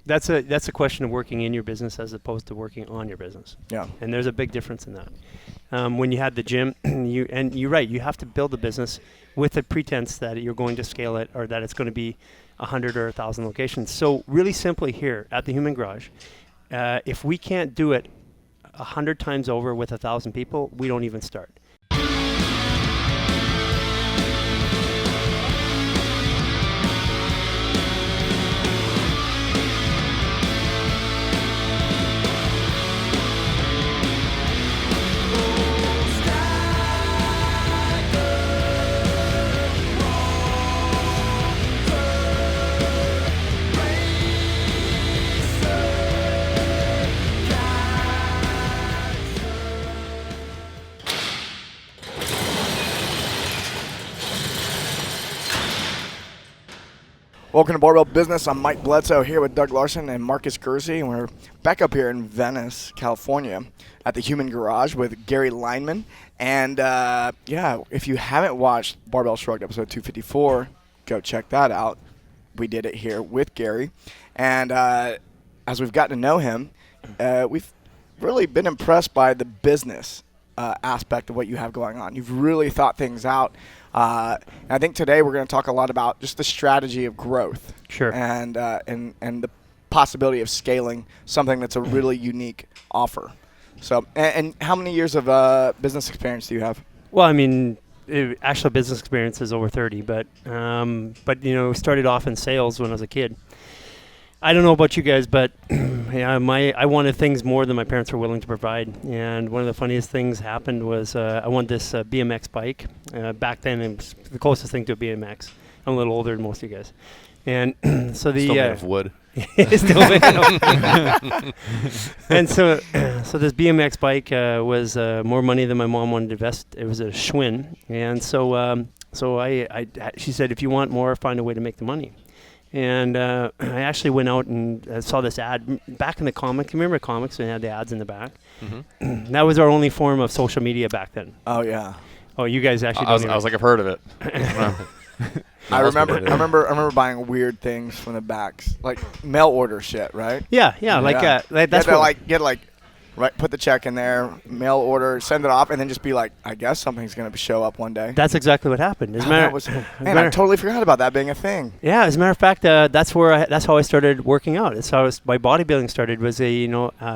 That's a question of working in your business as opposed to working on your business. Yeah. And there's a big difference in that. When you had the gym, you're right, you have to build a business with the pretense that you're going to scale it or that it's going to be 100 or 1,000 locations. So really simply here at the Human Garage, if we can't do it 100 times over with 1,000 people, we don't even start. Welcome to Barbell Business. I'm Mike Bledsoe here with Doug Larson and Marcus Gersey, and we're back up here in Venice, California at the Human Garage with Garry Lineham. And if you haven't watched Barbell Shrugged episode 254, go check that out. We did it here with Garry. And as we've gotten to know him, we've really been impressed by the business aspect of what you have going on. You've really thought things out. And I think today we're going to talk a lot about just the strategy of growth. Sure. And the possibility of scaling something that's a really unique offer. So, and how many years of business experience do you have? Well, I mean, actual business experience is over 30, but started off in sales when I was a kid. I don't know about you guys, but I wanted things more than my parents were willing to provide. And one of the funniest things happened was I wanted this BMX bike. Back then, it was the closest thing to a BMX. I'm a little older than most of you guys. And so the still made of wood. Still made of And so this BMX bike was more money than my mom wanted to invest. It was a Schwinn. And so she said, if you want more, find a way to make the money. And I actually went out and saw this ad back in the comics. Remember comics? They had the ads in the back. Mm-hmm. That was our only form of social media back then. Oh yeah. Oh, you guys actually I was like, I've heard of it. I remember buying weird things from the backs, like mail order shit, right? Yeah. That's what right, put the check in there, mail order, send it off, and then just be like, I guess something's going to show up one day. That's exactly what happened. I totally forgot about that being a thing. Yeah, as a matter of fact, that's how I started working out. It's how my bodybuilding started. Was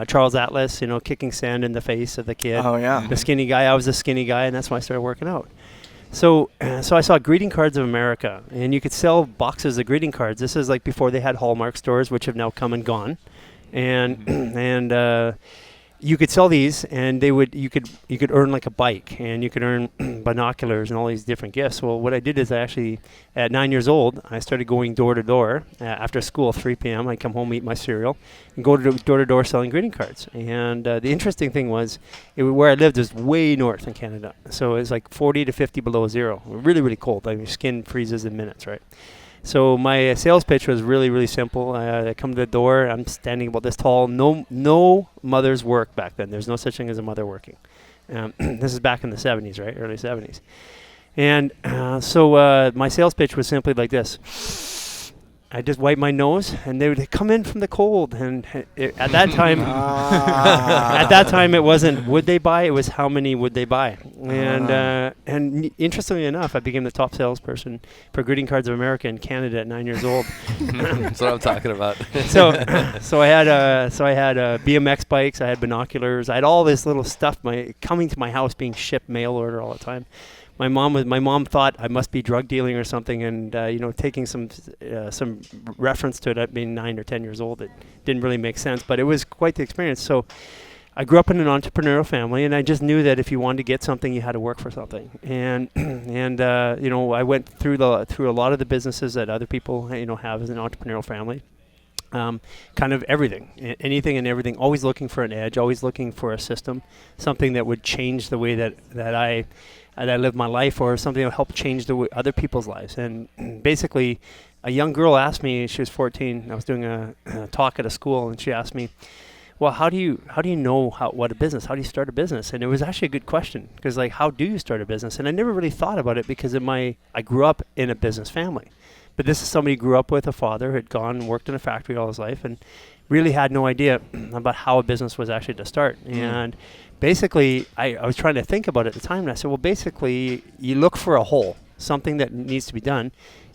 Charles Atlas, kicking sand in the face of the kid. Oh yeah, the skinny guy. I was the skinny guy, and that's why I started working out. So I saw Greeting Cards of America, and you could sell boxes of greeting cards. This is like before they had Hallmark stores, which have now come and gone, and you could sell these, and you could earn like a bike, and you could earn binoculars and all these different gifts. Well, what I did is I actually, at 9 years old, I started going door to door after school, 3 p.m. I'd come home, eat my cereal, and go door to door selling greeting cards. And the interesting thing was, where I lived was way north in Canada, so it was like 40 to 50 below zero, really, really cold. I mean, your skin freezes in minutes, right? So my sales pitch was really, really simple. I come to the door. I'm standing about this tall. No mothers work back then. There's no such thing as a mother working. This is back in the 70s, right? Early 70s. And so my sales pitch was simply like this. I just wipe my nose, and they would come in from the cold. And at that time, it wasn't would they buy; it was how many would they buy. And interestingly enough, I became the top salesperson for Greeting Cards of America in Canada at 9 years old. That's what I'm talking about. So I had BMX bikes, I had binoculars, I had all this little stuff coming to my house, being shipped mail order all the time. My mom thought I must be drug dealing or something, and taking some reference to it at being 9 or 10 years old, it didn't really make sense, but it was quite the experience. So I grew up in an entrepreneurial family, and I just knew that if you wanted to get something, you had to work for something. And I went through a lot of the businesses that other people have as an entrepreneurial family. Kind of everything, anything and everything, always looking for an edge, always looking for a system, something that would change the way that I live my life, or something that would help change other people's lives. And basically, a young girl asked me, she was 14, I was doing a talk at a school, and she asked me, well, how do you know what a business, how do you start a business? And it was actually a good question, because how do you start a business? And I never really thought about it because I grew up in a business family. But this is somebody who grew up with a father, had gone and worked in a factory all his life, and really had no idea about how a business was actually to start. And basically, I was trying to think about it at the time, and I said, well, basically, you look for a hole, something that needs to be done,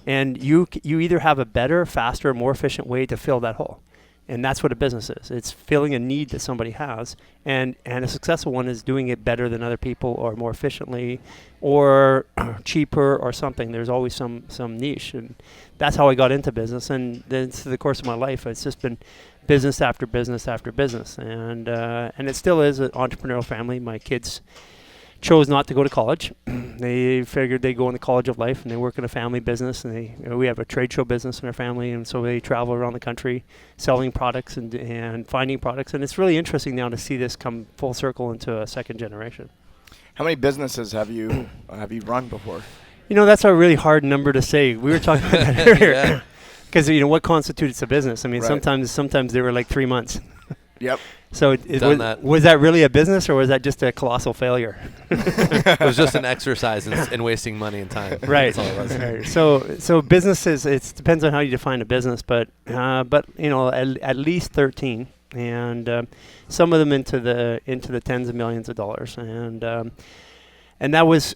and you either have a better, faster, more efficient way to fill that hole. And that's what a business is. It's filling a need that somebody has, and a successful one is doing it better than other people, or more efficiently, or cheaper, or something. There's always some niche, and that's how I got into business. And then through the course of my life, it's just been business after business after business, and it still is an entrepreneurial family. My kids chose not to go to college. They figured they'd go in the college of life, and they work in a family business, and we have a trade show business in our family, and so they travel around the country selling products and finding products. And it's really interesting now to see this come full circle into a second generation. How many businesses have you run before? That's a really hard number to say. We were talking about that earlier. Because what constitutes a business? I mean, sometimes they were like 3 months. Yep. So was that really a business, or was that just a colossal failure? It was just an exercise in wasting money and time. Right. That's all it was. Right. So businesses, it depends on how you define a business, but at least 13, and some of them into the tens of millions of dollars, and that was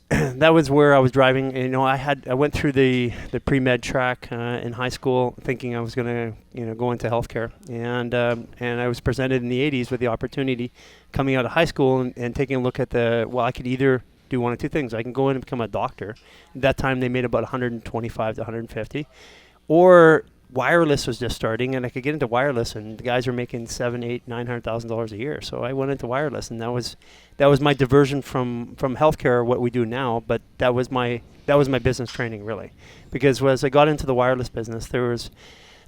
where I was driving. I went through the pre-med track in high school, thinking I was going to go into healthcare, and I was presented in the 80s with the opportunity, coming out of high school and taking a look at I could either do one of two things. I can go in and become a doctor. At that time, they made about 125 to 150, or wireless was just starting, and I could get into wireless, and the guys were making $700,000, $800,000 a year. So I went into wireless, and that was my diversion from healthcare, what we do now. But that was my business training, really, because as I got into the wireless business, there's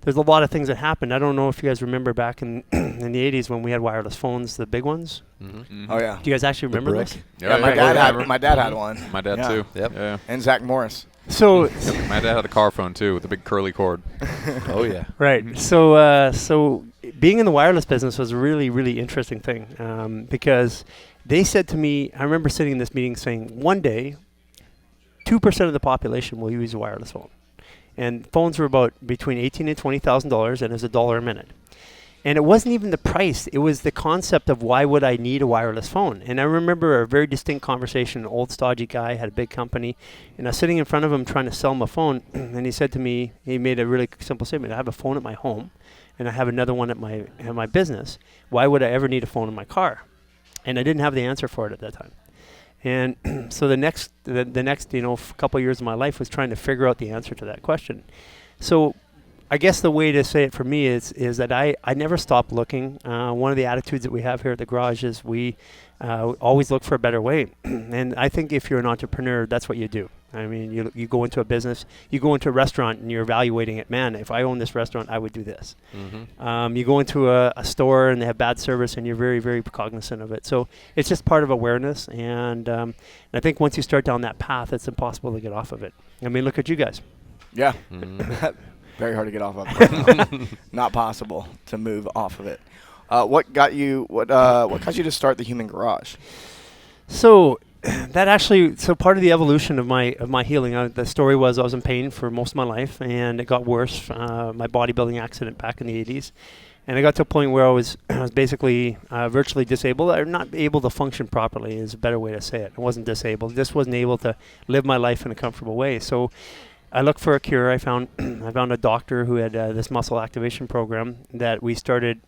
a lot of things that happened. I don't know if you guys remember back in in the 80s when we had wireless phones, the big ones. Mm-hmm. Mm-hmm. Oh yeah. Do you guys actually remember those? Yeah, my dad had one. My dad too. Yep. Yeah. And Zach Morris. So My dad had a car phone too with a big curly cord. Oh yeah. right. So being in the wireless business was a really, really interesting thing, because they said to me, I remember sitting in this meeting saying, one day, 2% of the population will use a wireless phone. And phones were about between $18,000 and $20,000, and it was $1 a minute. And it wasn't even the price. It was the concept of why would I need a wireless phone. And I remember a very distinct conversation. An old stodgy guy had a big company, and I was sitting in front of him trying to sell him a phone. And he said to me, he made a really simple statement. I have a phone at my home, and I have another one at my business. Why would I ever need a phone in my car? And I didn't have the answer for it at that time. And so the next couple of years of my life was trying to figure out the answer to that question. So I guess the way to say it for me is that I never stop looking. One of the attitudes that we have here at the garage is we always look for a better way. And I think if you're an entrepreneur, that's what you do. I mean, you go into a business, you go into a restaurant, and you're evaluating it. Man, if I own this restaurant, I would do this. Mm-hmm. You go into a store and they have bad service, and you're very, very cognizant of it. So it's just part of awareness. And I think once you start down that path, it's impossible to get off of it. I mean, look at you guys. Yeah. Mm-hmm. Very hard to get off of. Not possible to move off of it. What got you to start the Human Garage? So part of the evolution of my healing, the story was I was in pain for most of my life, and it got worse. My bodybuilding accident back in the 80s, and I got to a point where I was basically virtually disabled, or not able to function properly is a better way to say it. I wasn't disabled, just wasn't able to live my life in a comfortable way. So I looked for a cure. I found a doctor who had this muscle activation program that we started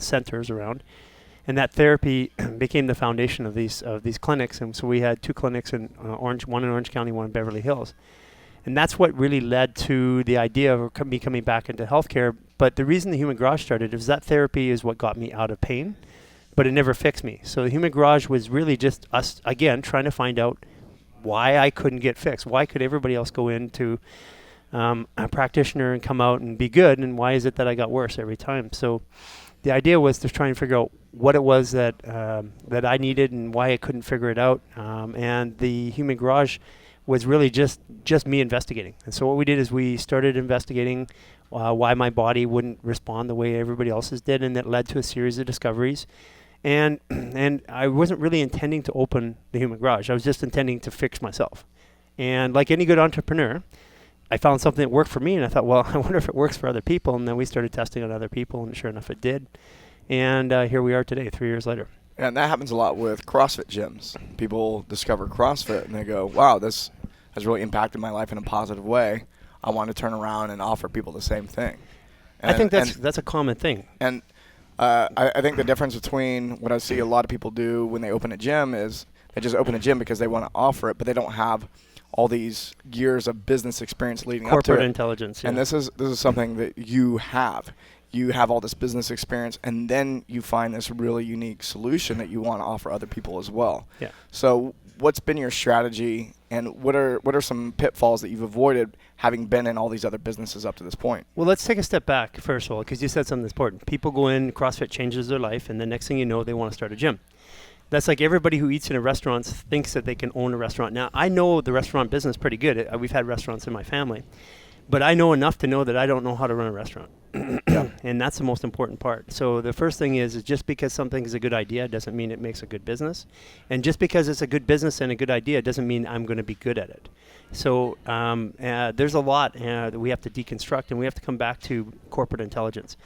centers around, and that therapy became the foundation of these clinics. And so we had 2 clinics in one in Orange County, one in Beverly Hills, and that's what really led to the idea of me coming back into healthcare. But the reason the Human Garage started is that therapy is what got me out of pain, but it never fixed me. So the Human Garage was really just us again trying to find out why I couldn't get fixed. Why could everybody else go into a practitioner and come out and be good, and why is it that I got worse every time? So the idea was to try and figure out what it was that I needed and why I couldn't figure it out. And the Human Garage was really just me investigating. And so what we did is we started investigating why my body wouldn't respond the way everybody else's did, and that led to a series of discoveries. And I wasn't really intending to open the Human Garage. I was just intending to fix myself. And like any good entrepreneur, I found something that worked for me, and I thought, well, I wonder if it works for other people. And then we started testing on other people, and sure enough, it did. And here we are today, 3 years later. And that happens a lot with CrossFit gyms. People discover CrossFit and they go, wow, this has really impacted my life in a positive way. I want to turn around and offer people the same thing. I think that's a common thing. And I think the difference between what I see a lot of people do when they open a gym is they just open a gym because they want to offer it, but they don't have all these years of business experience leading up to it. Corporate intelligence. Yeah. And this is something that you have. You have all this business experience, and then you find this really unique solution that you want to offer other people as well. Yeah. So what's been your strategy, and what are some pitfalls that you've avoided having been in all these other businesses up to this point? Well, let's take a step back, first of all, because you said something that's important. People go in, CrossFit changes their life, and the next thing you know, they want to start a gym. That's like everybody who eats in a restaurant thinks that they can own a restaurant. Now, I know the restaurant business pretty good. We've had restaurants in my family. But I know enough to know that I don't know how to run a restaurant. And that's the most important part. So the first thing is just because something is a good idea doesn't mean it makes a good business. And just because it's a good business and a good idea doesn't mean I'm going to be good at it. So there's a lot that we have to deconstruct, and we have to come back to corporate intelligence.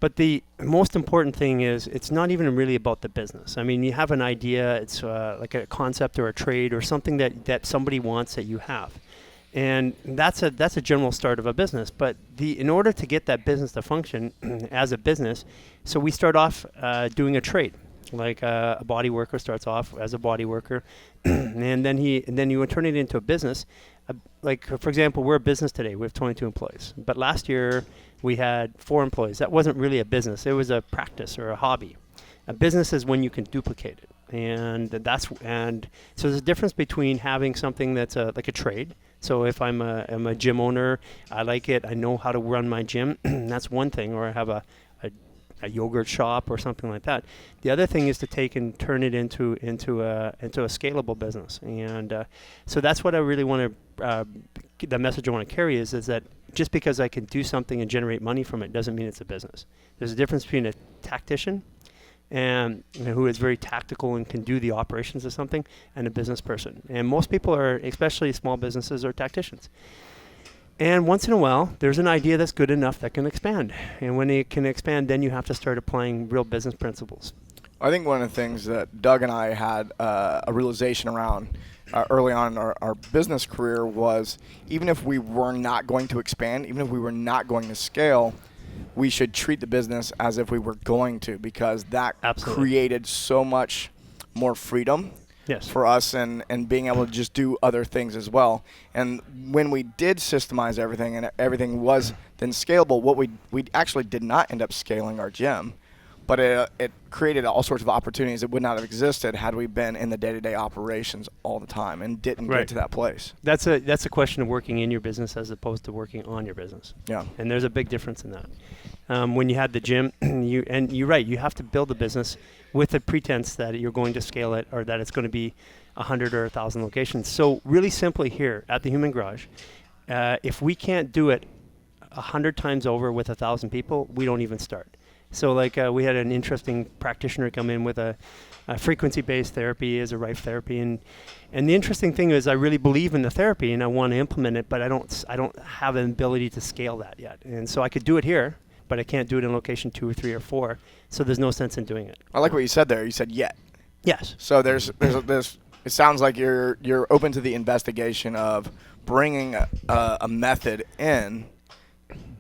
But the most important thing is it's not even really about the business. I mean, you have an idea, it's like a concept or a trade or something that somebody wants that you have. And that's a general start of a business. But in order to get that business to function as a business, so we start off doing a trade. Like a body worker starts off as a body worker, and then you would turn it into a business. Like for example, we're a business today. We have 22 employees, but last year we had 4 employees. That wasn't really a business. It was a practice or a hobby. A business is when you can duplicate it, and so there's a difference between having something that's like a trade. So if I'm a gym owner, I like it. I know how to run my gym. That's one thing. Or I have a yogurt shop or something like that. The other thing is to take and turn it into a scalable business. And so that's what I really want to. The message I want to carry is that just because I can do something and generate money from it doesn't mean it's a business. There's a difference between a tactician and who is very tactical and can do the operations of something, and a business person. And most people are, especially small businesses, are tacticians. And once in a while, there's an idea that's good enough that can expand. And when it can expand, then you have to start applying real business principles. I think one of the things that Doug and I had a realization around early on in our business career was even if we were not going to expand, even if we were not going to scale, we should treat the business as if we were going to, because that created so much more freedom for us and being able to just do other things as well. And when we did systemize everything and everything was then scalable, what we actually did not end up scaling our gym, but it created all sorts of opportunities that would not have existed had we been in the day-to-day operations all the time and didn't get to that place. That's a question of working in your business as opposed to working on your business. Yeah. And there's a big difference in that. When you had the gym, you're right, you have to build a business with the pretense that you're going to scale it or that it's going to be 100 or 1,000 locations. So really simply here at the Human Garage, if we can't do it 100 times over with 1,000 people, we don't even start. So like we had an interesting practitioner come in with a frequency-based therapy as a Rife therapy, and the interesting thing is I really believe in the therapy and I want to implement it, but I don't have an ability to scale that yet. And so I could do it here, but I can't do it in location 2 or 3 or 4. So there's no sense in doing it. I like what you said there. You said yet. Yes. So there's it sounds like you're open to the investigation of bringing a method in,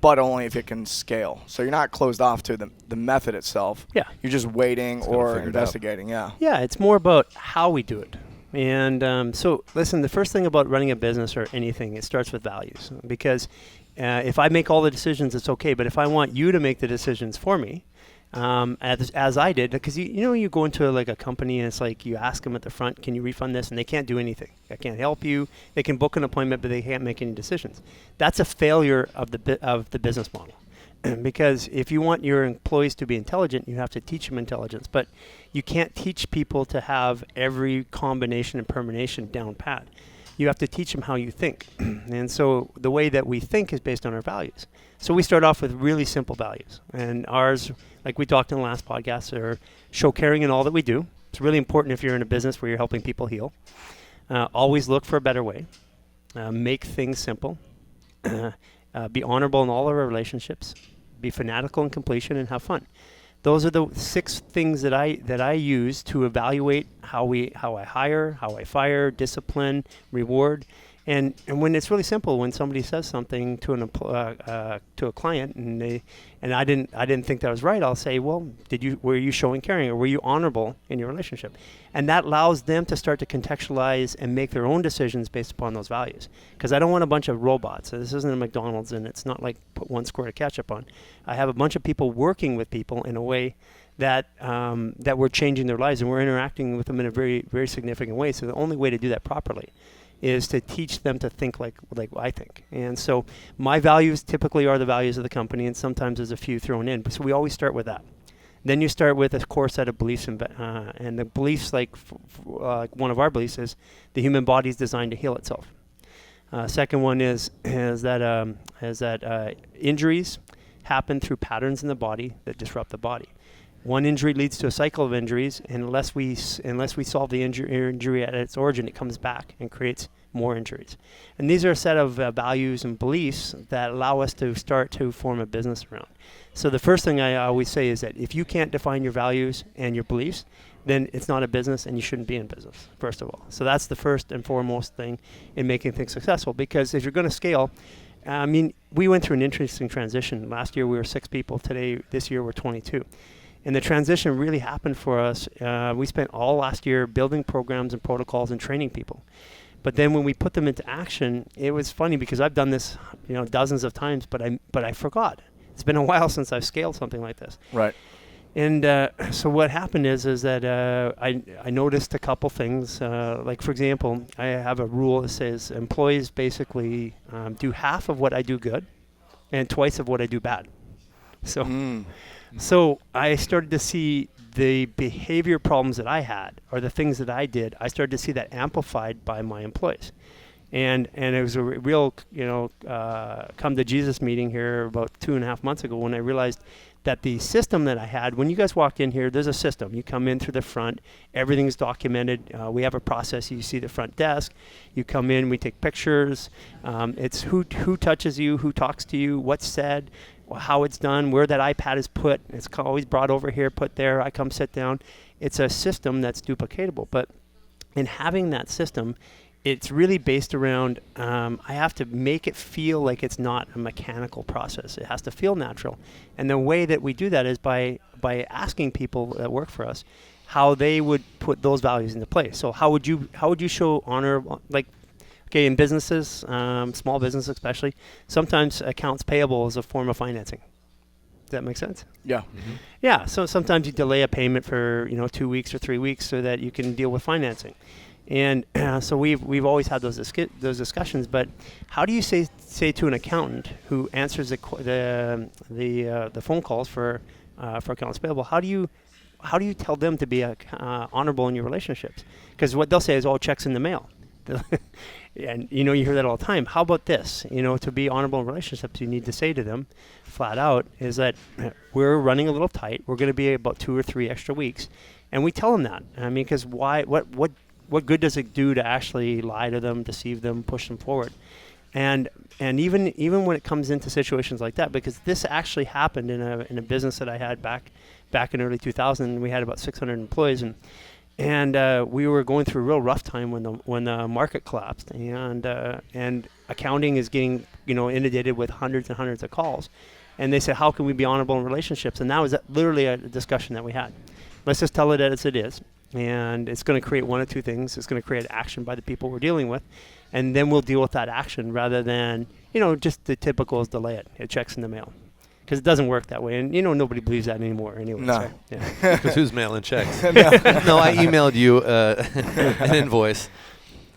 but only if it can scale. So you're not closed off to the method itself. Yeah. You're just waiting or investigating. Yeah. Yeah, it's more about how we do it. And so, listen, the first thing about running a business or anything, it starts with values. Because if I make all the decisions, it's okay. But if I want you to make the decisions for me, as I did, because you go into like a company and it's like you ask them at the front, can you refund this? And they can't do anything. I can't help you. They can book an appointment, but they can't make any decisions. That's a failure of the business model. Because if you want your employees to be intelligent, you have to teach them intelligence. But you can't teach people to have every combination and permutation down pat. You have to teach them how you think. And so the way that we think is based on our values. So we start off with really simple values. And ours, like we talked in the last podcast, are show caring in all that we do. It's really important if you're in a business where you're helping people heal. Always look for a better way. Make things simple. be honorable in all of our relationships, be fanatical in completion, and have fun. Those are the 6 things that I use to evaluate how I hire, how I fire, discipline, reward. And when it's really simple, when somebody says something to to a client and I didn't think that was right, I'll say, well, were you showing caring, or were you honorable in your relationship? And that allows them to start to contextualize and make their own decisions based upon those values. Because I don't want a bunch of robots. So this isn't a McDonald's, and it's not like put one square of ketchup on. I have a bunch of people working with people in a way that we're changing their lives, and we're interacting with them in a very, very significant way. So the only way to do that properly is to teach them to think like I think. And so my values typically are the values of the company, and sometimes there's a few thrown in. So we always start with that. Then you start with a core set of beliefs, and the beliefs, like one of our beliefs is the human body is designed to heal itself. Second one is that injuries happen through patterns in the body that disrupt the body. One injury leads to a cycle of injuries, and unless we solve the injury at its origin, it comes back and creates more injuries. And these are a set of values and beliefs that allow us to start to form a business around. So the first thing I always say is that if you can't define your values and your beliefs, then it's not a business, and you shouldn't be in business, first of all. So that's the first and foremost thing in making things successful, because if you're going to scale, I mean, we went through an interesting transition. Last year we were 6 people. This year we're 22. And the transition really happened for us. We spent all last year building programs and protocols and training people. But then when we put them into action, it was funny because I've done this, dozens of times, but I forgot. It's been a while since I've scaled something like this. Right. And so what happened is that I noticed a couple things. Like, for example, I have a rule that says employees basically do half of what I do good and twice of what I do bad. So I started to see the behavior problems that I had, or the things that I did. I started to see that amplified by my employees. And it was a real, come to Jesus meeting here about 2.5 months ago, when I realized that the system that I had, when you guys walked in here, there's a system. You come in through the front, everything's documented. We have a process. You see the front desk. You come in, we take pictures. It's who touches you, who talks to you, what's said, how it's done, where that iPad is put. It's always brought over here, put there. I come sit down. It's a system that's duplicatable. But in having that system, it's really based around, I have to make it feel like it's not a mechanical process. It has to feel natural. And the way that we do that is by asking people that work for us how they would put those values into place. So how would you show honor, like, okay, in businesses, small business especially, sometimes accounts payable is a form of financing. Does that make sense? Yeah. Mm-hmm. Yeah, so sometimes you delay a payment for 2 weeks or 3 weeks so that you can deal with financing. And so we've always had those discussions. But how do you say to an accountant who answers the phone calls for accounts payable? How do you tell them to be honorable in your relationships? Because what they'll say is, "Oh, checks in the mail." And you hear that all the time. How about this? To be honorable in relationships, you need to say to them flat out is that we're running a little tight. We're going to be about 2 or 3 extra weeks, and we tell them that. I mean, because why? What good does it do to actually lie to them, deceive them, push them forward? And even when it comes into situations like that, because this actually happened in a business that I had back in early 2000. We had about 600 employees, and we were going through a real rough time when the market collapsed, and accounting is getting inundated with hundreds and hundreds of calls, and they said, how can we be honorable in relationships? And that was literally a discussion that we had. Let's just tell it as it is, and it's going to create one of two things. It's going to create action by the people we're dealing with, and then we'll deal with that action rather than just the typical is delay it. It checks in the mail. Because it doesn't work that way, and nobody believes that anymore anyway. No. So, yeah. Because who's mailing checks? No, I emailed you an invoice.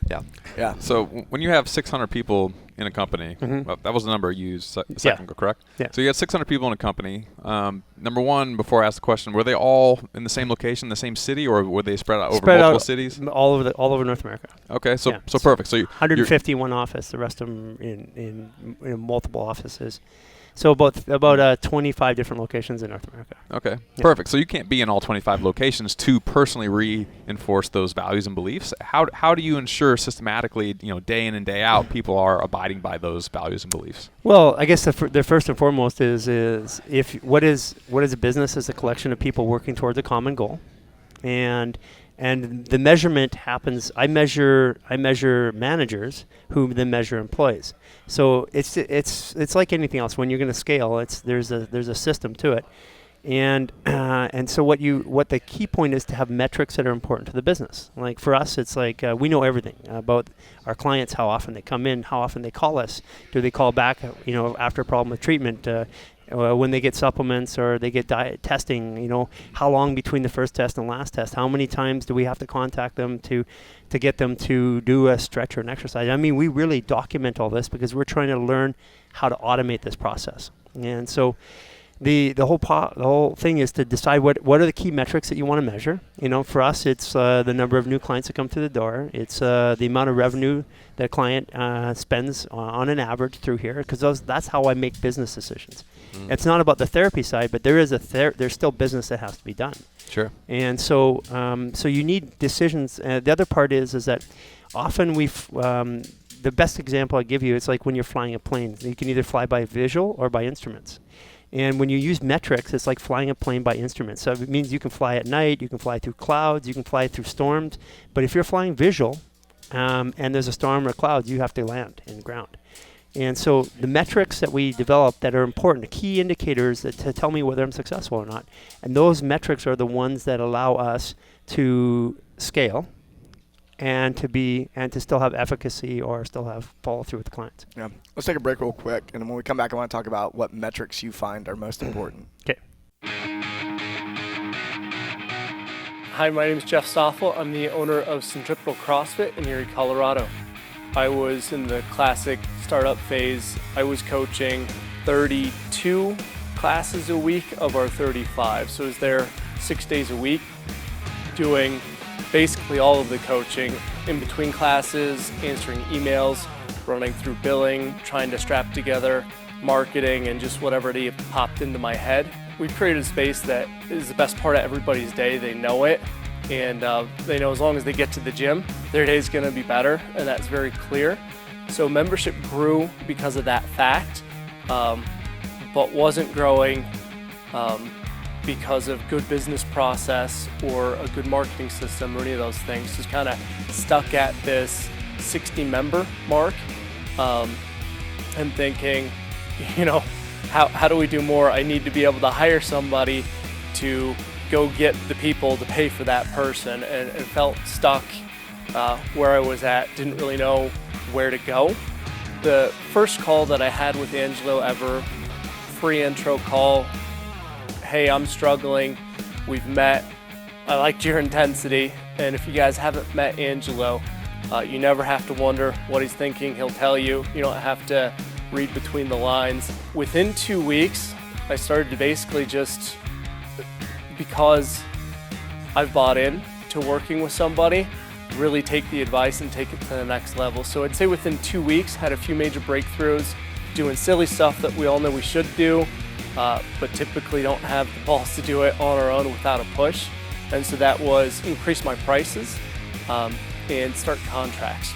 Yeah. Yeah. So when you have 600 people in a company, well, that was the number you used a second ago, correct? Yeah. So you had 600 people in a company. Number one, before I ask the question, were they all in the same location, the same city, or were they spread out over multiple cities? All over North America. Okay, so Yeah. perfect. So 150 one office, the rest of them in multiple offices. So about 25 different locations in North America. Okay, perfect. So you can't be in all 25 locations to personally reinforce those values and beliefs. How do you ensure systematically, day in and day out, people are abiding by those values and beliefs? Well, I guess the first and foremost is if what is a business is a collection of people working towards a common goal, and the measurement happens. I measure managers who then measure employees. So it's like anything else. When you're going to scale, there's a system to it, and so what the key point is to have metrics that are important to the business. Like for us, it's like we know everything about our clients, how often they come in, how often they call us, do they call back, after a problem with treatment. When they get supplements or they get diet testing, how long between the first test and last test? How many times do we have to contact them to get them to do a stretch or an exercise? I mean, we really document all this because we're trying to learn how to automate this process. And so the whole thing is to decide what are the key metrics that you want to measure. For us, it's the number of new clients that come through the door. It's the amount of revenue that a client spends on an average through here, because that's how I make business decisions. It's not about the therapy side, but there is there's still business that has to be done. Sure. And so you need decisions. The other part is that often the best example I give you, it's like when you're flying a plane. You can either fly by visual or by instruments. And when you use metrics, it's like flying a plane by instruments. So it means you can fly at night, you can fly through clouds, you can fly through storms. But if you're flying visual and there's a storm or clouds, you have to land in ground. And so the metrics that we develop that are important, the key indicators to tell me whether I'm successful or not, and those metrics are the ones that allow us to scale and to still have efficacy or still have follow through with the clients. Yeah. Let's take a break real quick, and when we come back, I want to talk about what metrics you find are most important. Okay. Hi, my name is Jeff Stoffel. I'm the owner of Centripetal CrossFit in Erie, Colorado. I was in the classic startup phase. I was coaching 32 classes a week of our 35. So I was there 6 days a week doing basically all of the coaching in between classes, answering emails, running through billing, trying to strap together marketing and just whatever popped into my head. We've created a space that is the best part of everybody's day. They know it. And they know as long as they get to the gym, their day is going to be better, and that's very clear. So membership grew because of that fact, but wasn't growing because of good business process or a good marketing system or any of those things. Just kind of stuck at this 60 member mark and thinking, how do we do more? I need to be able to hire somebody to go get the people to pay for that person, and felt stuck where I was at, didn't really know where to go. The first call that I had with Angelo ever, free intro call, hey, I'm struggling, we've met, I liked your intensity, and if you guys haven't met Angelo, you never have to wonder what he's thinking, he'll tell you, you don't have to read between the lines. Within 2 weeks, I started to basically just, because I've bought in to working with somebody, really take the advice and take it to the next level. So I'd say within 2 weeks, had a few major breakthroughs, doing silly stuff that we all know we should do, but typically don't have the balls to do it on our own without a push. And so that was increase my prices and start contracts.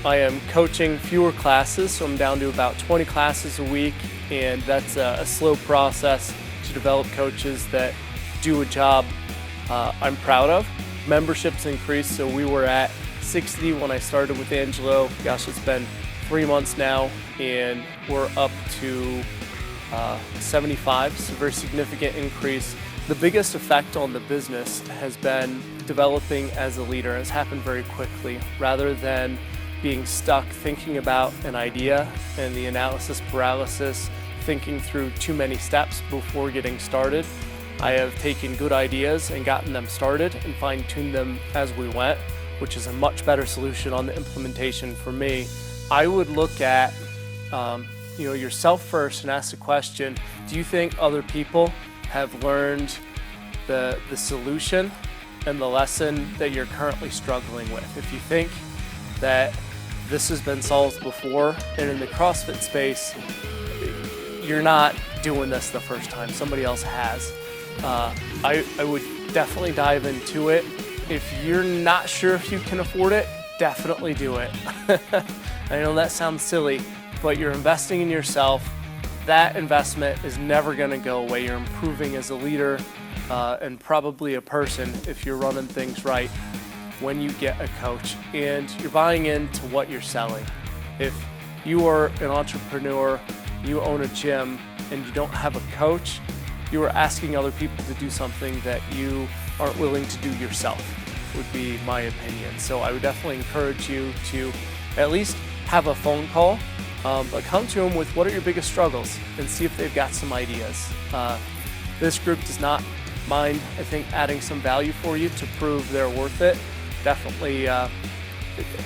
I am coaching fewer classes, so I'm down to about 20 classes a week, and that's a slow process to develop coaches that do a job I'm proud of. Memberships increased, so we were at 60 when I started with Angelo. Gosh, it's been 3 months now, and we're up to 75, so a very significant increase. The biggest effect on the business has been developing as a leader. It's happened very quickly, rather than being stuck thinking about an idea and the analysis paralysis, thinking through too many steps before getting started. I have taken good ideas and gotten them started and fine-tuned them as we went, which is a much better solution on the implementation for me. I would look at yourself first and ask the question, do you think other people have learned the solution and the lesson that you're currently struggling with? If you think that this has been solved before, and in the CrossFit space, you're not doing this the first time. Somebody else has. I would definitely dive into it. If you're not sure if you can afford it, definitely do it. I know that sounds silly, but you're investing in yourself. That investment is never going to go away. You're improving as a leader and probably a person if you're running things right when you get a coach, and you're buying into what you're selling. If you are an entrepreneur, you own a gym, and you don't have a coach, you are asking other people to do something that you aren't willing to do yourself, would be my opinion. So I would definitely encourage you to at least have a phone call, but come to them with what are your biggest struggles and see if they've got some ideas. This group does not mind, I think, adding some value for you to prove they're worth it. Definitely,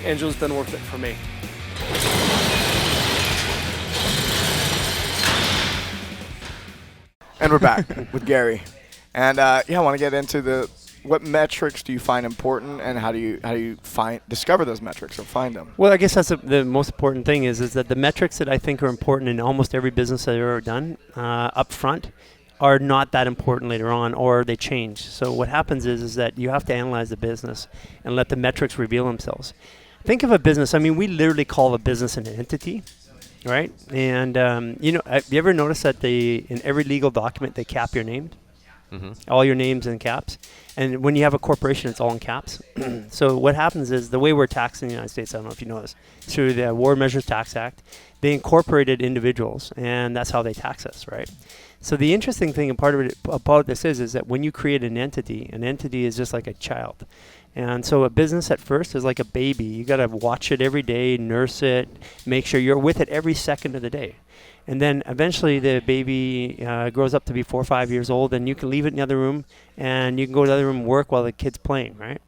Angela's been worth it for me. And we're back with Garry. And I want to get into what metrics do you find important, and how do you discover those metrics or find them? Well, I guess that's the most important thing is that the metrics that I think are important in almost every business I've ever done up front are not that important later on, or they change. So what happens is that you have to analyze the business and let the metrics reveal themselves. Think of a business. I mean, we literally call a business an entity, right? And have you ever noticed that in every legal document they cap your name? Mm-hmm. All your names in caps. And when you have a corporation, it's all in caps. So what happens is the way we're taxed in the United States, I don't know if you know this, through the War Measures Tax Act, they incorporated individuals, and that's how they tax us, right? So the interesting thing and part of it about this is that when you create an entity is just like a child. And so a business at first is like a baby. You got to watch it every day, nurse it, make sure you're with it every second of the day. And then eventually the baby grows up to be 4 or 5 years old, and you can leave it in the other room, and you can go to the other room and work while the kid's playing, right?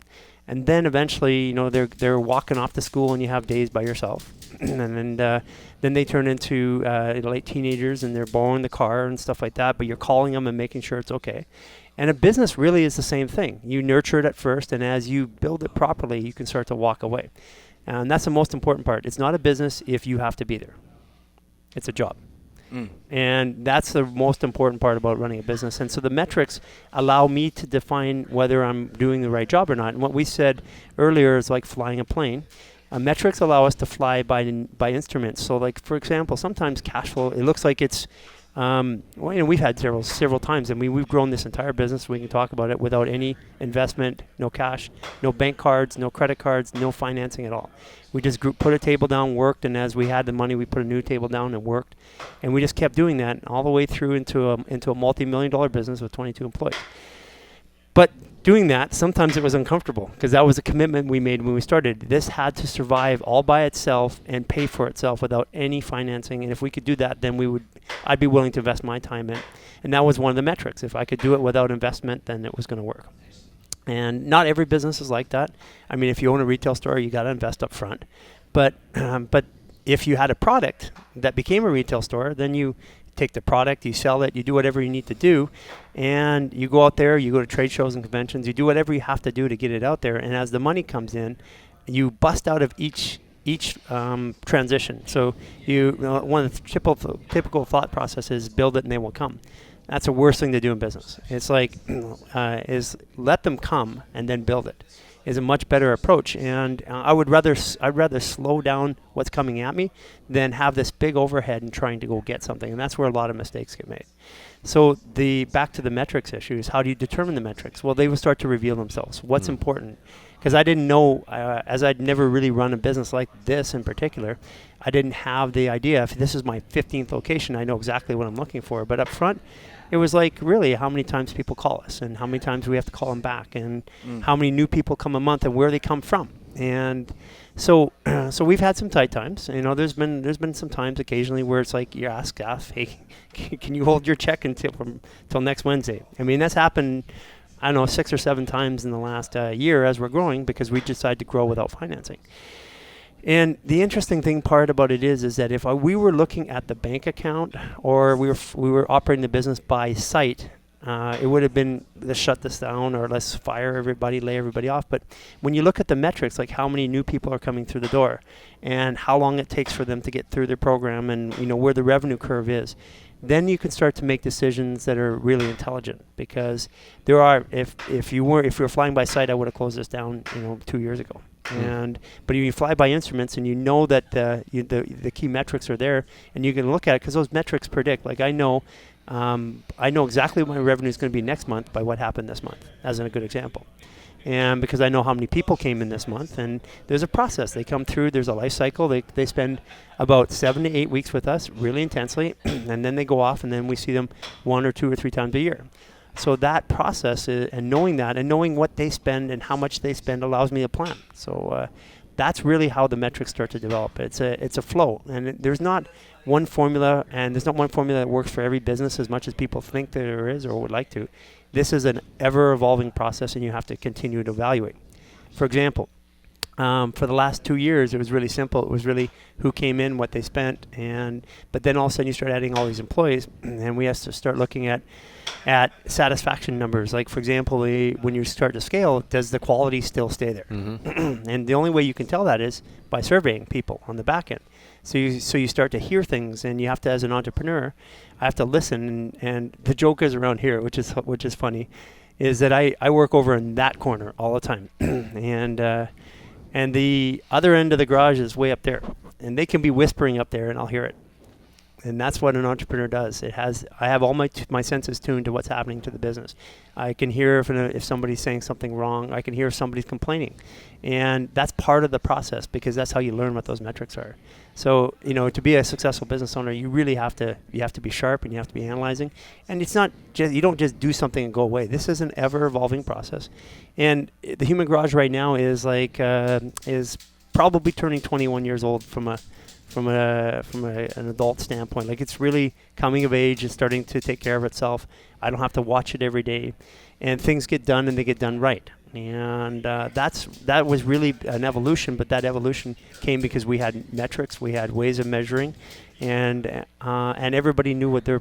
And then eventually, they're walking off to school, and you have days by yourself. And then they turn into late teenagers, and they're borrowing the car and stuff like that, but you're calling them and making sure it's okay. And a business really is the same thing. You nurture it at first, and as you build it properly, you can start to walk away. And that's the most important part. It's not a business if you have to be there. It's a job. And that's the most important part about running a business. And so the metrics allow me to define whether I'm doing the right job or not. And what we said earlier is like flying a plane. Metrics allow us to fly by instruments. So like, for example, sometimes cash flow, it looks like it's, we've had several times, and we've grown this entire business, we can talk about it, without any investment, no cash, no bank cards, no credit cards, no financing at all. We just put a table down, worked, and as we had the money, we put a new table down and worked. And we just kept doing that all the way through into a multi-million-dollar business with 22 employees. But doing that, sometimes it was uncomfortable, because that was a commitment we made when we started. This had to survive all by itself and pay for itself without any financing. And if we could do that, then I'd be willing to invest my time in. And that was one of the metrics. If I could do it without investment, then it was going to work. And not every business is like that. I mean, if you own a retail store, you got to invest up front. But if you had a product that became a retail store, then you take the product, you sell it, you do whatever you need to do, and you go out there, you go to trade shows and conventions, you do whatever you have to do to get it out there. And as the money comes in, you bust out of each transition. So one of the typical thought process is build it and they will come. That's the worst thing to do in business. It's like is let them come and then build it is a much better approach. And I'd rather slow down what's coming at me than have this big overhead and trying to go get something. And that's where a lot of mistakes get made. So back to the metrics issues, how do you determine the metrics? Well, they will start to reveal themselves. What's important? Because I didn't know, as I'd never really run a business like this in particular, I didn't have the idea. If this is my 15th location, I know exactly what I'm looking for. But up front, it was like, really, how many times people call us, and how many times we have to call them back, and how many new people come a month, and where they come from. And so we've had some tight times. There's been some times occasionally where it's like you ask staff, hey, can you hold your check until next Wednesday? I mean, that's happened, I don't know, 6 or 7 times in the last year as we're growing, because we decided to grow without financing. And the interesting part about it is that if we were looking at the bank account, or we were operating the business by site, it would have been let's shut this down or let's fire everybody, lay everybody off. But when you look at the metrics, like how many new people are coming through the door and how long it takes for them to get through their program and where the revenue curve is, then you can start to make decisions that are really intelligent. Because there are, if you were flying by sight, I would have closed this down 2 years ago. But you fly by instruments and you know that the key metrics are there and you can look at it because those metrics predict. Like I know exactly what my revenue is going to be next month by what happened this month, as a good example. And because I know how many people came in this month, and there's a process. They come through, there's a life cycle. They spend about 7 to 8 weeks with us really intensely, and then they go off, and then we see them 1 or 2 or 3 times a year. So that process, and knowing that, and knowing what they spend and how much they spend allows me to plan. So that's really how the metrics start to develop. It's a flow, and there's not one formula, and there's not one formula that works for every business as much as people think there is or would like to. This is an ever-evolving process, and you have to continue to evaluate. For example, for the last 2 years, it was really simple. It was really who came in, what they spent, but then all of a sudden you start adding all these employees, and we have to start looking at satisfaction numbers. Like, for example, when you start to scale, does the quality still stay there? Mm-hmm. And the only way you can tell that is by surveying people on the back end. So you start to hear things, and you have to, as an entrepreneur, I have to listen. And the joke is around here, which is funny, is that I work over in that corner all the time, and the other end of the garage is way up there, and they can be whispering up there, and I'll hear it. And that's what an entrepreneur does. I have all my senses tuned to what's happening to the business. I can hear if somebody's saying something wrong. I can hear if somebody's complaining. And that's part of the process because that's how you learn what those metrics are. So, to be a successful business owner, you really have to be sharp and you have to be analyzing. And it's not just, you don't just do something and go away. This is an ever evolving process. And the Human Garage right now is is probably turning 21 years old from an adult standpoint. Like, it's really coming of age and starting to take care of itself. I don't have to watch it every day, and things get done, and they get done right. And that was really an evolution, but that evolution came because we had metrics, we had ways of measuring, and everybody knew what their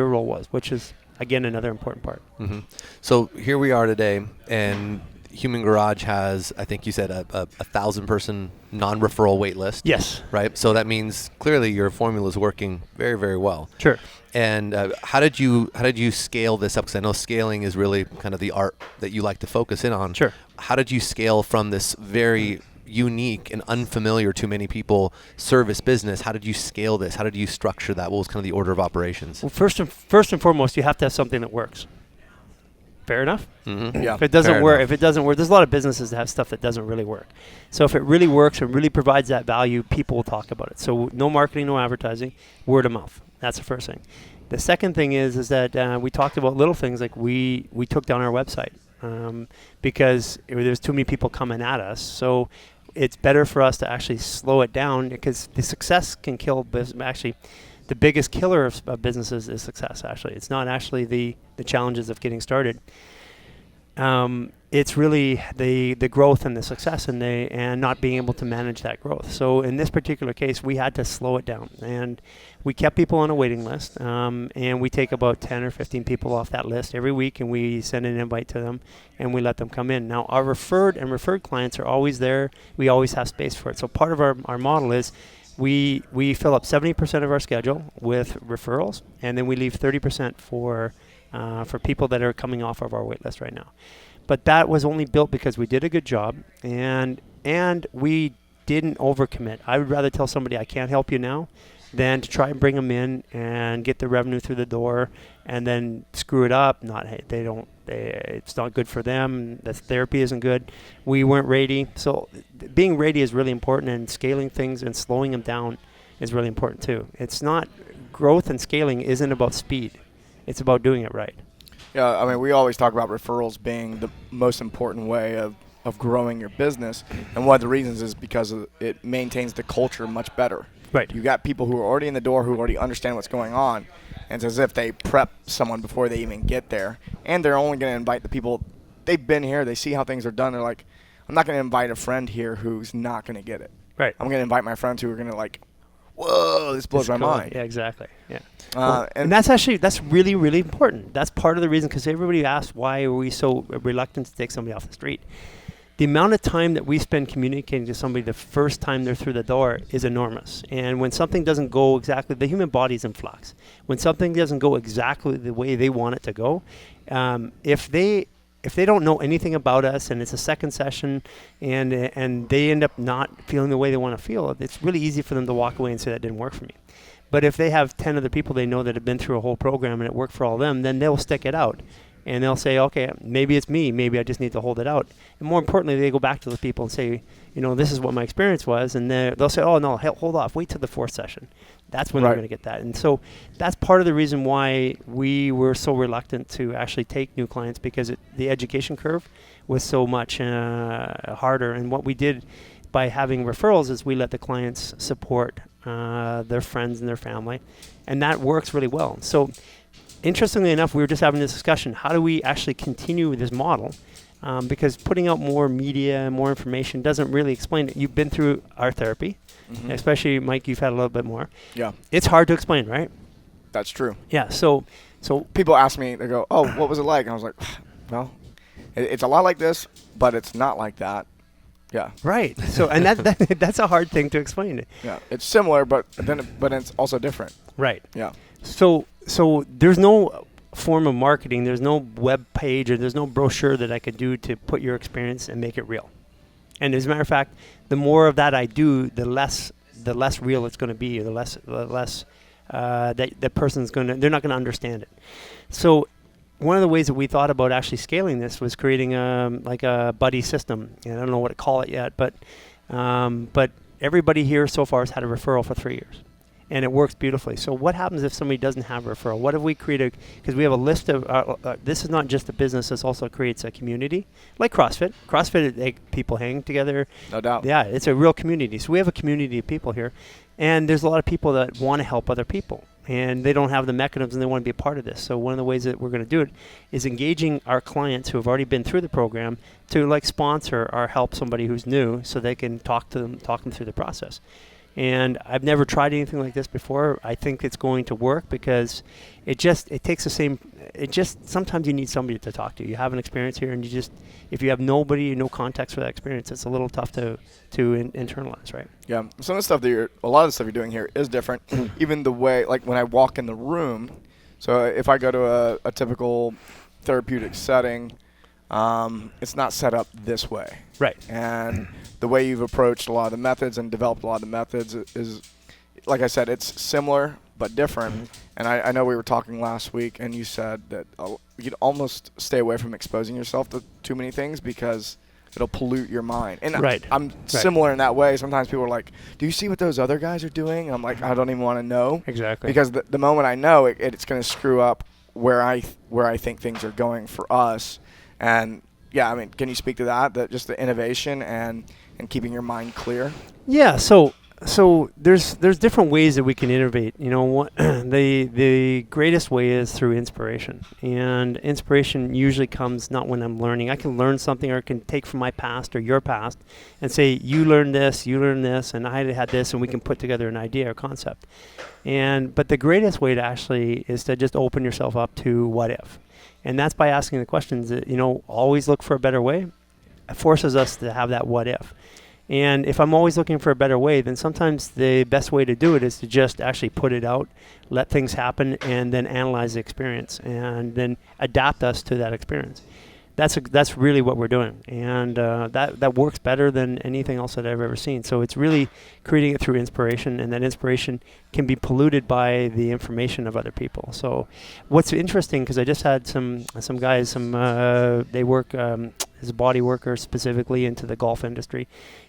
role was, which is again another important part. Mm-hmm. So here we are today, and Human Garage has, I think you said, a 1,000-person non-referral wait list. Yes. Right? So that means clearly your formula is working very, very well. Sure. And how did you scale this up? Because I know scaling is really kind of the art that you like to focus in on. Sure. How did you scale from this very unique and unfamiliar to many people service business? How did you scale this? How did you structure that? What was kind of the order of operations? Well, first and foremost, you have to have something that works. Fair enough? Mm-hmm. Yeah. If it doesn't work, there's a lot of businesses that have stuff that doesn't really work. So if it really works and really provides that value, people will talk about it. So no marketing, no advertising, word of mouth. That's the first thing. The second thing is that we talked about little things like we took down our website because there's too many people coming at us. So it's better for us to actually slow it down because the success can kill business. Actually, the biggest killer of businesses is success, actually. It's not actually the challenges of getting started. It's really the growth and the success and not being able to manage that growth. So in this particular case, we had to slow it down. And we kept people on a waiting list. And we take about 10 or 15 people off that list every week, and we send an invite to them, and we let them come in. Now, our referred clients are always there. We always have space for it. So part of our model is we fill up 70% of our schedule with referrals, and then we leave 30% for people that are coming off of our wait list right now. But that was only built because we did a good job, and we didn't overcommit. I would rather tell somebody I can't help you now than to try and bring them in and get the revenue through the door and then screw it up. It's not good for them. The therapy isn't good. We weren't ready. So being ready is really important, and scaling things and slowing them down is really important too. It's not, growth and scaling isn't about speed. It's about doing it right. Yeah, I mean, we always talk about referrals being the most important way of growing your business, and one of the reasons is because it maintains the culture much better. Right. You got people who are already in the door who already understand what's going on, and it's as if they prep someone before they even get there, and they're only going to invite the people. They've been here, they see how things are done, they're like, I'm not going to invite a friend here who's not going to get it. Right. I'm going to invite my friends who are going to whoa, this blows It's my cool. mind. Yeah, exactly. Yeah. And That's really, really important. That's part of the reason, because everybody asks why are we so reluctant to take somebody off the street. The amount of time that we spend communicating to somebody the first time they're through the door is enormous. And when something doesn't go exactly, the human body's in flux. When something doesn't go exactly the way they want it to go, if they don't know anything about us and it's a second session and they end up not feeling the way they want to feel, it's really easy for them to walk away and say that didn't work for me. But if they have 10 other people they know that have been through a whole program and it worked for all of them, then they'll stick it out. And they'll say, okay, maybe it's me. Maybe I just need to hold it out. And more importantly, they go back to those people and say, this is what my experience was. And they'll say, oh, no, hold off. Wait till the fourth session. That's when they're going to get that. And so that's part of the reason why we were so reluctant to actually take new clients, because the education curve was so much harder. And what we did by having referrals is we let the clients support their friends and their family. And that works really well. So interestingly enough, we were just having this discussion. How do we actually continue with this model? Because putting out more media, more information doesn't really explain it. You've been through our therapy, especially Mike, you've had a little bit more. Yeah. It's hard to explain, right? That's true. Yeah. So people ask me, they go, oh, what was it like? And I was like, well, it's a lot like this, but it's not like that. Yeah. Right. So, and that's a hard thing to explain. Yeah. It's similar, but it's also different. Right. Yeah. So there's no form of marketing, there's no web page, or there's no brochure that I could do to put your experience and make it real. And as a matter of fact, the more of that I do, the less real it's going to be, or the less that the person's they're not going to understand it. So one of the ways that we thought about actually scaling this was creating a buddy system. And I don't know what to call it yet, but everybody here so far has had a referral for 3 years. And it works beautifully. So what happens if somebody doesn't have a referral? What if we create because we have a list of, this is not just a business, this also creates a community. Like CrossFit. CrossFit, people hang together. No doubt. Yeah, it's a real community. So we have a community of people here. And there's a lot of people that want to help other people. And they don't have the mechanisms and they want to be a part of this. So one of the ways that we're going to do it is engaging our clients who have already been through the program to sponsor or help somebody who's new so they can talk them through the process. And I've never tried anything like this before. I think it's going to work because it takes the same. Sometimes you need somebody to talk to. You have an experience here, and if you have nobody, no context for that experience, it's a little tough to internalize, right? Yeah, a lot of the stuff you're doing here is different. Even the way, like when I walk in the room. So if I go to a typical therapeutic setting, it's not set up this way. Right. And the way you've approached a lot of the methods and developed a lot of the methods is, like I said, it's similar but different. And I know we were talking last week, and you said that you'd almost stay away from exposing yourself to too many things because it'll pollute your mind. And I'm similar in that way. Sometimes people are like, do you see what those other guys are doing? And I'm like, I don't even want to know. Exactly. Because the moment I know, it's going to screw up where I think things are going for us. And yeah, I mean, can you speak to that just the innovation and keeping your mind clear? Yeah. So there's different ways that we can innovate. The greatest way is through inspiration, and inspiration usually comes not when I'm learning. I can learn something, or I can take from my past or your past, and say, you learned this, and I had this, and we can put together an idea or concept. But the greatest way to actually is to just open yourself up to what if. And that's by asking the questions that, always look for a better way. It forces us to have that what if. And if I'm always looking for a better way, then sometimes the best way to do it is to just actually put it out, let things happen, and then analyze the experience, and then adapt us to that experience. That's really what we're doing, and that works better than anything else that I've ever seen. So it's really creating it through inspiration, and that inspiration can be polluted by the information of other people. So what's interesting, because I just had some guys, they work as a body worker specifically into the golf industry,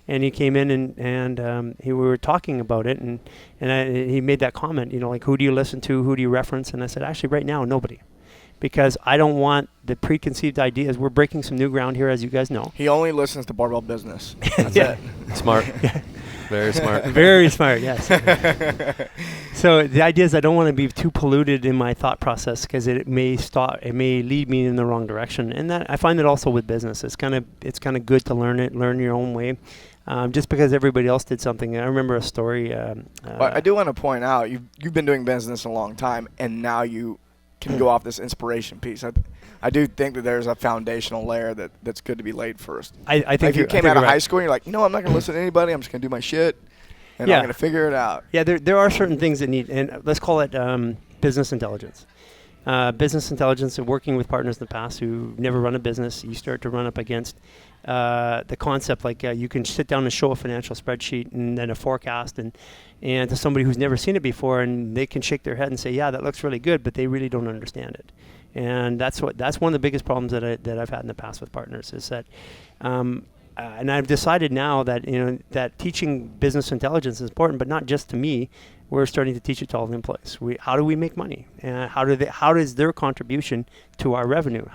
and he came in and we were talking about it, and he made that comment, like, who do you listen to, who do you reference? And I said, actually, right now, nobody. Because I don't want the preconceived ideas. We're breaking some new ground here, as you guys know. He only listens to Barbell Business. That's it. Smart. Very smart. Very smart, yes. So the idea is I don't want to be too polluted in my thought process, because it may lead me in the wrong direction. And that I find it also with business. It's kind of good to learn your own way. just because everybody else did something. I remember a story. But I do want to point out, you've been doing business a long time, and now you can go off this inspiration piece. I do think that there's a foundational layer that's good to be laid first. I think Like you came out of right. high school and you're like, I'm not going to listen to anybody. I'm just going to do my shit, and I'm going to figure it out. Yeah, there are certain things that need, and let's call it business intelligence. Business intelligence and working with partners in the past who never run a business, you start to run up against the concept like you can sit down and show a financial spreadsheet and then a forecast and to somebody who's never seen it before, and they can shake their head and say, yeah, that looks really good, but they really don't understand it. And that's one of the biggest problems that I've had in the past with partners is that and I've decided now that that teaching business intelligence is important, but not just to me. We're starting to teach it to all the employees. How do we make money? How does their contribution to our revenue?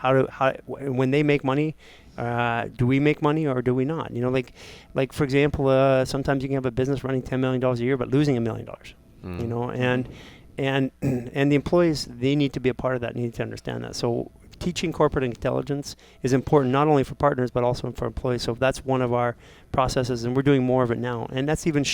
When they make money, do we make money or do we not? Like for example, sometimes you can have a business running $10 million a year but losing $1 million. And the employees, they need to be a part of that. Need to understand that. So teaching corporate intelligence is important not only for partners but also for employees. So that's one of our processes, and we're doing more of it now. And that's even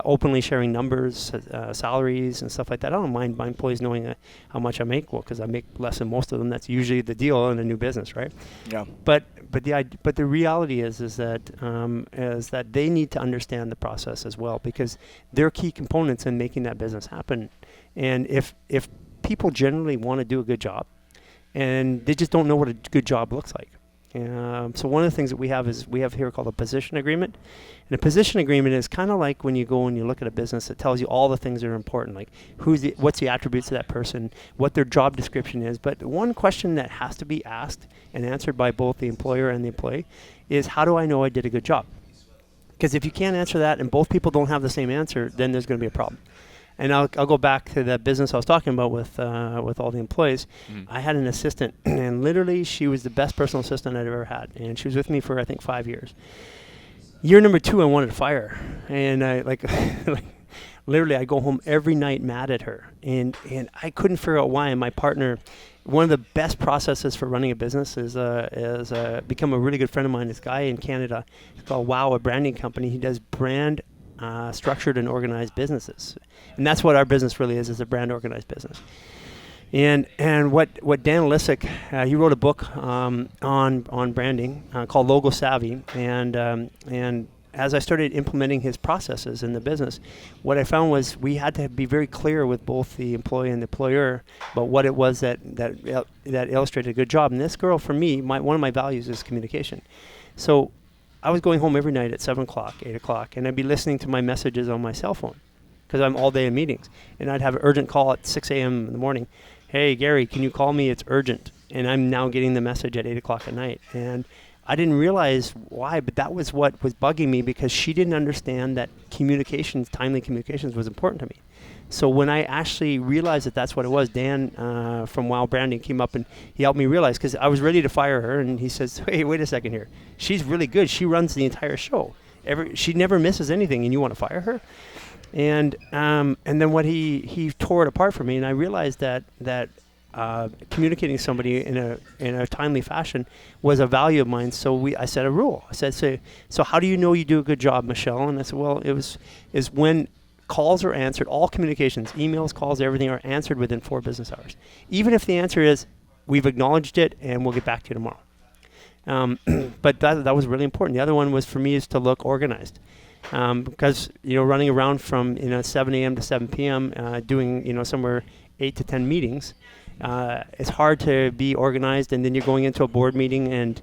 openly sharing numbers, salaries, and stuff like that. I don't mind my employees knowing how much I make. Well, because I make less than most of them. That's usually the deal in a new business, right? Yeah. But the reality is that they need to understand the process as well, because they're key components in making that business happen. And if people generally want to do a good job, and they just don't know what a good job looks like. So one of the things that we have here called a position agreement. And a position agreement is kind of like when you go and you look at a business, it tells you all the things that are important, like what's the attributes of that person, what their job description is. But one question that has to be asked and answered by both the employer and the employee is, how do I know I did a good job? Because if you can't answer that and both people don't have the same answer, then there's going to be a problem. And I'll go back to the business I was talking about with all the employees. I had an assistant, and literally she was the best personal assistant I'd ever had. And she was with me for, I think, 5 years. Year number 2, I wanted to fire her. And I literally I go home every night mad at her. And I couldn't figure out why. And my partner, one of the best processes for running a business is become a really good friend of mine. This guy in Canada, it's called WOW, a branding company. He does brand structured and organized businesses, and that's what our business really is a brand organized business. And what Dan Lissick, he wrote a book on branding called Logo Savvy, and as I started implementing his processes in the business, what I found was we had to be very clear with both the employee and the employer about what it was that illustrated a good job. And this girl, for me, one of my values is communication. So I was going home every night at 7 o'clock, 8 o'clock, and I'd be listening to my messages on my cell phone because I'm all day in meetings. And I'd have an urgent call at 6 a.m. in the morning. Hey, Gary, can you call me? It's urgent. And I'm now getting the message at 8 o'clock at night. And I didn't realize why, but that was what was bugging me, because she didn't understand that timely communications was important to me. So when I actually realized that that's what it was, Dan from WOW Branding came up and he helped me realize, because I was ready to fire her, and he says, hey, wait a second here. She's really good. She runs the entire show. She never misses anything, and you want to fire her? And then what he tore it apart for me, and I realized that communicating to somebody in a timely fashion was a value of mine. So I set a rule. I said, so how do you know you do a good job, Michelle? And I said, well, is when calls are answered, all communications, emails, calls, everything are answered within 4 business hours. Even if the answer is, we've acknowledged it and we'll get back to you tomorrow. But that was really important. The other one was for me is to look organized. Because, running around from 7 a.m. to 7 p.m., doing, somewhere 8 to 10 meetings, it's hard to be organized, and then you're going into a board meeting, and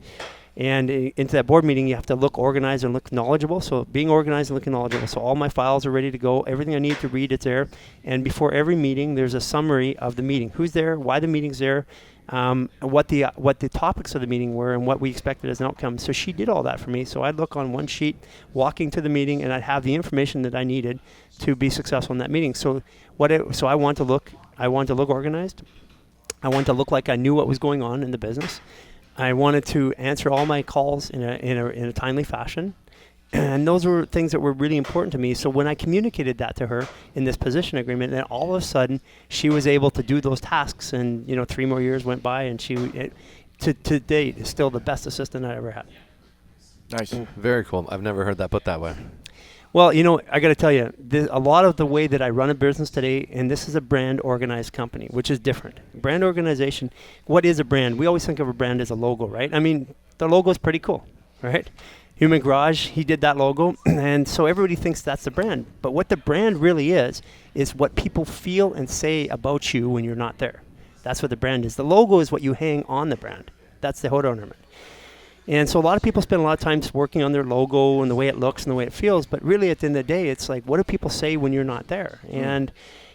into that board meeting, you have to look organized and look knowledgeable. So being organized and looking knowledgeable. So all my files are ready to go. Everything I need to read, it's there. And before every meeting, there's a summary of the meeting. Who's there, why the meeting's there, what the topics of the meeting were, and what we expected as an outcome. So she did all that for me. So I'd look on one sheet, walking to the meeting, and I'd have the information that I needed to be successful in that meeting. So I want to look organized. I wanted to look like I knew what was going on in the business. I wanted to answer all my calls in a timely fashion. And those were things that were really important to me. So when I communicated that to her in this position agreement, then all of a sudden she was able to do those tasks. And 3 more years went by, and she, to date, is still the best assistant I ever had. Nice. Very cool. I've never heard that put that way. Well, I got to tell you, a lot of the way that I run a business today, and this is a brand organized company, which is different. Brand organization, what is a brand? We always think of a brand as a logo, right? I mean, the logo is pretty cool, right? Human Garage, he did that logo, and so everybody thinks that's the brand. But what the brand really is what people feel and say about you when you're not there. That's what the brand is. The logo is what you hang on the brand. That's the hood ornament. And so a lot of people spend a lot of time working on their logo and the way it looks and the way it feels, but really at the end of the day, it's like, what do people say when you're not there? And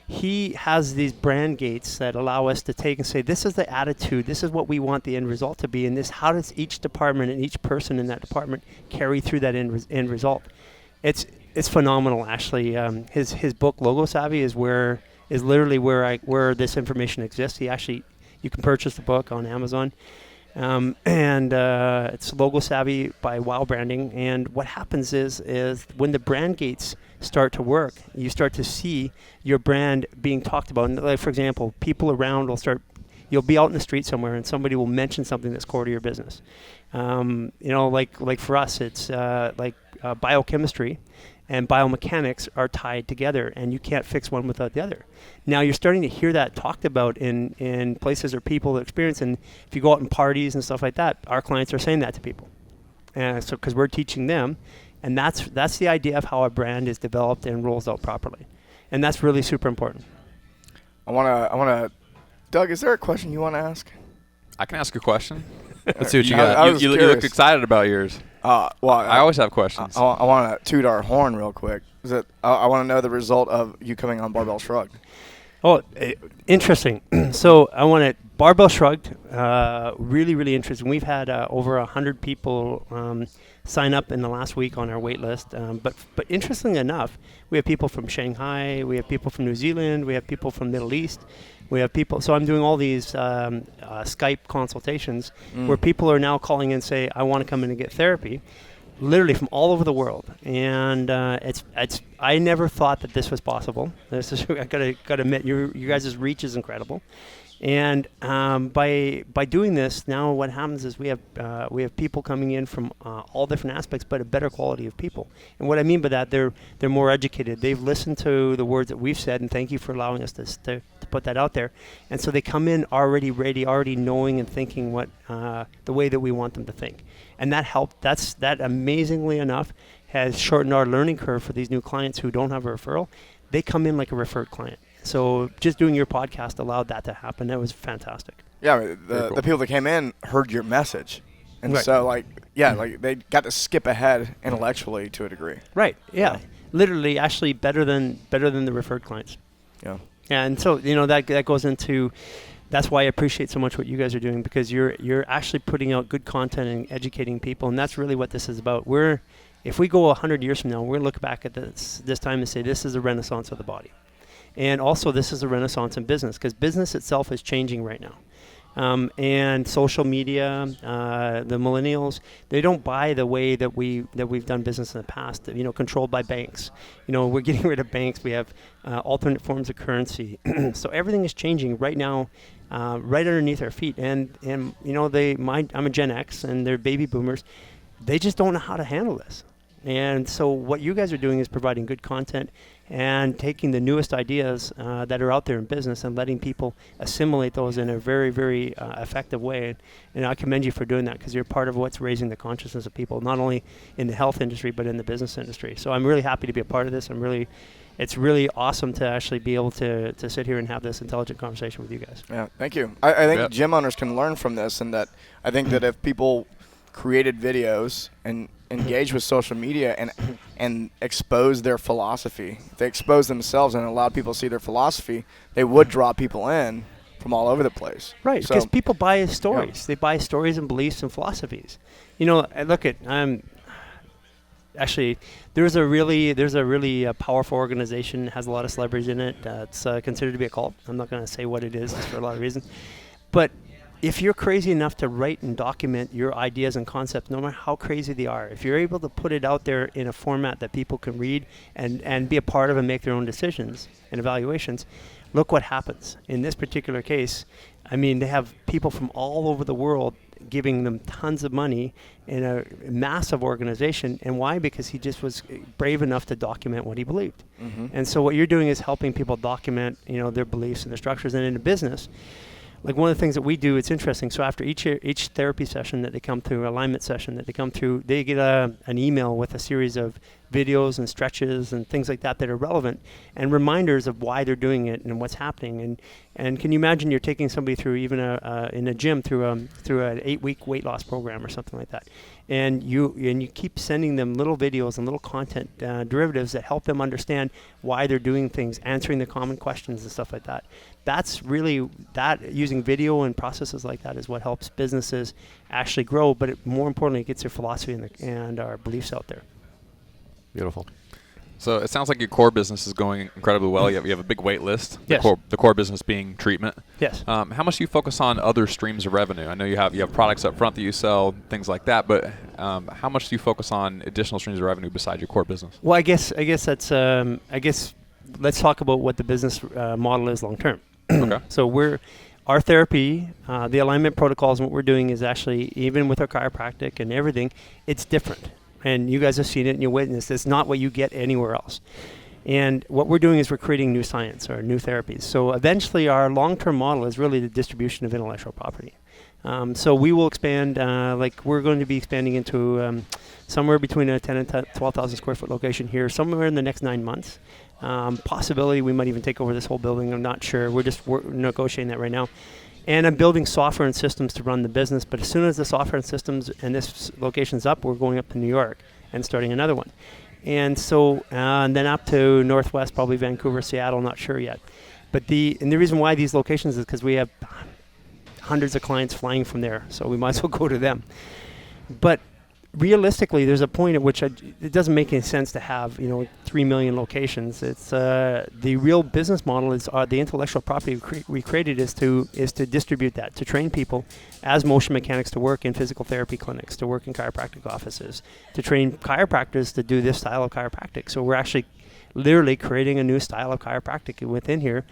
he has these brand gates that allow us to take and say, this is the attitude, this is what we want the end result to be, and this, how does each department and each person in that department carry through that end result? It's phenomenal, actually. His book, Logo Savvy, is literally where this information exists. You can purchase the book on Amazon. It's Logo Savvy by Wow Branding. And what happens is when the brand gates start to work, you start to see your brand being talked about. And like, for example, people around you'll be out in the street somewhere and somebody will mention something that's core to your business. Like for us, it's biochemistry and biomechanics are tied together, and you can't fix one without the other. Now you're starting to hear that talked about in places or people experience, and if you go out in parties and stuff like that, our clients are saying that to people. So because we're teaching them, and that's the idea of how a brand is developed and rolls out properly, and that's really super important. I wanna, Doug, is there a question you want to ask? I can ask a question. Let's see what you I got. was You look curious. excited about yours. Well, I always have questions. I want to toot our horn real quick. I want to know the result of you coming on Barbell Shrugged. Oh, interesting. So I want to Barbell Shrugged. Really, really interesting. We've had over 100 people sign up in the last week on our wait list. But interestingly enough, we have people from Shanghai, we have people from New Zealand, we have people from Middle East, we have people. So I'm doing all these Skype consultations where people are now calling in and say, I want to come in and get therapy. Literally from all over the world, and it's. I never thought that this was possible. This is I gotta admit, you guys' reach is incredible, and by doing this, now what happens is we have people coming in from all different aspects, but a better quality of people. And what I mean by that, they're more educated. They've listened to the words that we've said, and thank you for allowing us to put that out there. And so they come in already ready, already knowing and thinking what the way that we want them to think. And that helped. That amazingly enough has shortened our learning curve for these new clients who don't have a referral. They come in like a referred client. So just doing your podcast allowed that to happen. That was fantastic. Yeah, the people that came in heard your message, and Right. so like they got to skip ahead intellectually to a degree. Right. Yeah. Literally, actually, better than the referred clients. Yeah. And so that goes into. That's why I appreciate so much what you guys are doing, because you're actually putting out good content and educating people, and that's really what this is about. If we go 100 years from now, we're gonna look back at this time and say this is a renaissance of the body, and also this is a renaissance in business, because business itself is changing right now. And social media, the millennials, they don't buy the way that we've done business in the past. Controlled by banks. We're getting rid of banks. We have alternate forms of currency. So everything is changing right now, right underneath our feet. And I'm a Gen X, and they're baby boomers. They just don't know how to handle this. And so what you guys are doing is providing good content and taking the newest ideas that are out there in business and letting people assimilate those in a very, very effective way. And I commend you for doing that, because you're part of what's raising the consciousness of people, not only in the health industry, but in the business industry. So I'm really happy to be a part of this. It's really awesome to actually be able to sit here and have this intelligent conversation with you guys. Yeah, thank you. I think gym owners can learn from this, and that I think that if people created videos and engage with social media and expose their philosophy, if they expose themselves and allowed people to see their philosophy, they would draw people in from all over the place. Right, So- because people buy stories. Yeah. They buy stories and beliefs and philosophies. Actually, there's a really powerful organization, has a lot of celebrities in it. It's considered to be a cult. I'm not going to say what it is for a lot of reasons. But if you're crazy enough to write and document your ideas and concepts, no matter how crazy they are, if you're able to put it out there in a format that people can read and be a part of and make their own decisions and evaluations, look what happens. In this particular case, they have people from all over the world giving them tons of money in a massive organization. And why? Because he just was brave enough to document what he believed. And so what you're doing is helping people document, their beliefs and their structures. And in a business, like one of the things that we do, it's interesting. So after each therapy session that they come through, alignment session that they come through, they get an email with a series of videos and stretches and things like that are relevant and reminders of why they're doing it and what's happening. And can you imagine you're taking somebody through even in a gym through an 8-week weight loss program or something like that, and you keep sending them little videos and little content derivatives that help them understand why they're doing things, answering the common questions and stuff like that. That's really using video and processes like that is what helps businesses actually grow. But more importantly, it gets their philosophy and our beliefs out there. Beautiful. So it sounds like your core business is going incredibly well. You have a big wait list. Yes. The core business being treatment. Yes. How much do you focus on other streams of revenue? I know you have products up front that you sell, things like that. But how much do you focus on additional streams of revenue besides your core business? Well, I guess that's let's talk about what the business model is long term. Okay. So our therapy, the alignment protocols, and what we're doing is actually, even with our chiropractic and everything, it's different. And you guys have seen it and you witnessed it's not what you get anywhere else. And what we're doing is we're creating new science or new therapies. So eventually our long-term model is really the distribution of intellectual property. So we will expand, we're going to be expanding into somewhere between a 10 and 12,000 square foot location here, somewhere in the next 9 months. Possibility we might even take over this whole building. I'm not sure. We're negotiating that right now. And I'm building software and systems to run the business. But as soon as the software and systems and this location's up, we're going up to New York and starting another one. And so, and then up to Northwest, probably Vancouver, Seattle, not sure yet. But the reason why these locations is because we have hundreds of clients flying from there. So we might as well go to them. But realistically, there's a point at which it doesn't make any sense to have 3 million locations. It's the real business model is the intellectual property we created is to distribute that, to train people as motion mechanics to work in physical therapy clinics, to work in chiropractic offices, to train chiropractors to do this style of chiropractic. So we're actually literally creating a new style of chiropractic within here.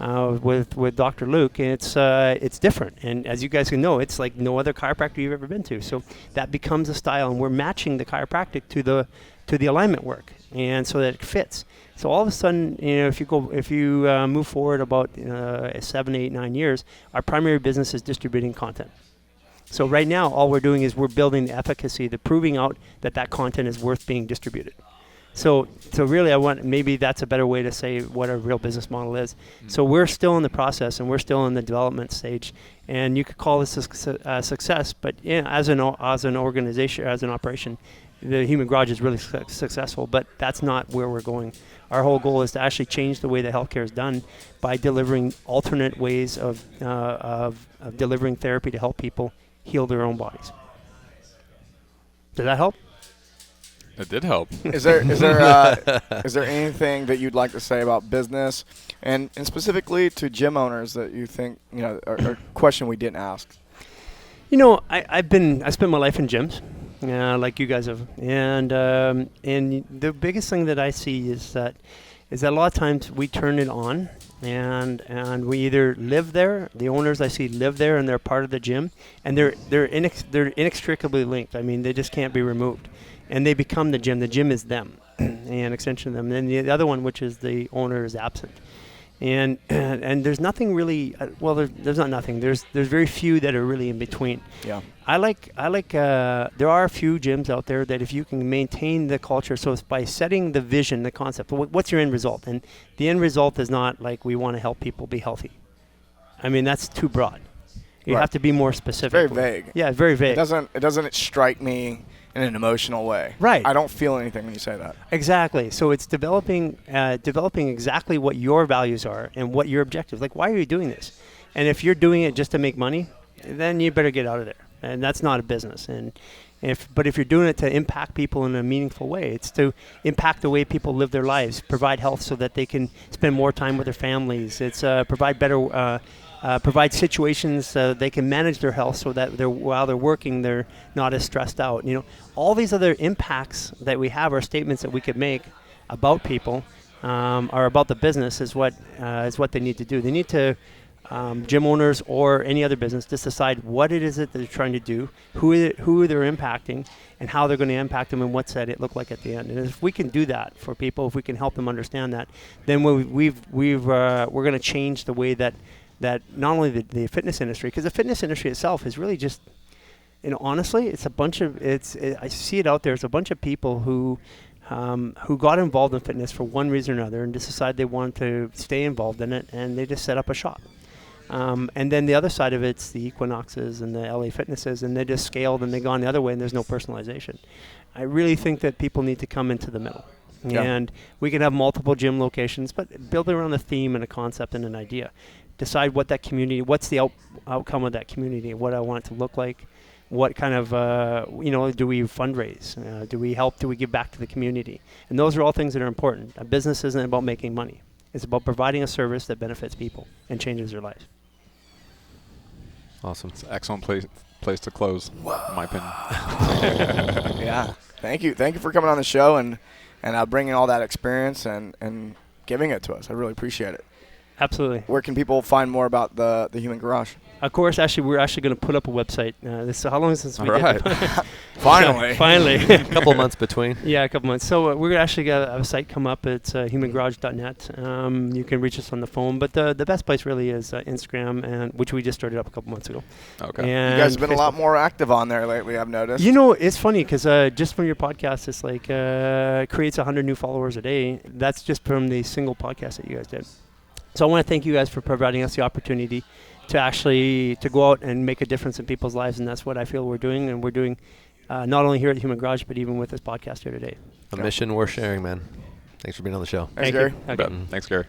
With Dr. Luke, and it's different. And as you guys can know, it's like no other chiropractor you've ever been to. So that becomes a style, and we're matching the chiropractic to the alignment work, and so that it fits. So all of a sudden, if you move forward about 7, 8, 9 years, our primary business is distributing content. So right now, all we're doing is we're building the efficacy, the proving out that content is worth being distributed. So really, maybe that's a better way to say what a real business model is. So we're still in the process, and we're still in the development stage, and you could call this a success. But as an organization, as an operation, the Human Garage is really successful. But that's not where we're going. Our whole goal is to actually change the way that healthcare is done by delivering alternate ways of delivering therapy to help people heal their own bodies. Did that help? It did help. Is there anything that you'd like to say about business, and specifically to gym owners that you think a question we didn't ask? I spent my life in gyms, like you guys have, and the biggest thing that I see is that a lot of times we turn it on, and we either live there. The owners I see live there, and they're part of the gym, and they're inextricably linked. I mean, they just can't be removed. And they become the gym. The gym is them, an extension of them. And then the other one, which is the owner, is absent. And there's nothing really. There's not nothing. There's very few that are really in between. Yeah. I like. There are a few gyms out there that if you can maintain the culture, so it's by setting the vision, the concept. What's your end result? And the end result is not like we want to help people be healthy. I mean, that's too broad. You have to be more specific. Very vague. Yeah, very vague. It doesn't strike me in an emotional way. Right. I don't feel anything when you say that. Exactly. So it's developing exactly what your values are and what your objectives. Like, why are you doing this? And if you're doing it just to make money, then you better get out of there. And that's not a business. But if you're doing it to impact people in a meaningful way, it's to impact the way people live their lives, provide health so that they can spend more time with their families. It's provide situations so they can manage their health so that while they're working, they're not as stressed out. All these other impacts that we have are statements that we could make about people or about the business is what they need to do. They need to gym owners or any other business, just decide what it is that they're trying to do, who they're impacting, and how they're going to impact them, and what's that it look like at the end. And if we can do that for people, if we can help them understand that, then we're going to change the way that not only the fitness industry, because the fitness industry itself is really just, honestly, it's a bunch of I see it out there. It's a bunch of people who got involved in fitness for one reason or another and just decided they wanted to stay involved in it, and they just set up a shop. And then the other side of it's the Equinoxes and the LA Fitnesses, and they just scaled and they gone the other way, and there's no personalization. I really think that people need to come into the middle. Yeah. And we can have multiple gym locations, but build around a theme and a concept and an idea. Decide what that community, what's the outcome of that community, what I want it to look like, what kind of, do we fundraise? Do we help? Do we give back to the community? And those are all things that are important. A business isn't about making money. It's about providing a service that benefits people and changes their lives. Awesome. It's an excellent place to close, in my opinion. Yeah. Thank you for coming on the show and bringing all that experience and giving it to us. I really appreciate it. Absolutely. Where can people find more about the Human Garage? Of course, we're actually going to put up a website. How long since we did Right. that? Finally. Finally. A couple months between. Yeah, a couple months. So we're actually going to have a site come up. It's humangarage.net. You can reach us on the phone, but the best place really is Instagram, and which we just started up a couple months ago. Okay. And You guys have been a lot Facebook. more active on there lately, I've noticed. It's funny because just from your podcast, it's like creates 100 new followers a day. That's just from the single podcast that you guys did. So I want to thank you guys for providing us the opportunity to go out and make a difference in people's lives, and that's what I feel we're doing, and we're doing not only here at the Human Garage, but even with this podcast here today. A mission worth sharing, man. Thanks for being on the show. Thanks, Thank Gary. you. Okay. Thanks, Gary.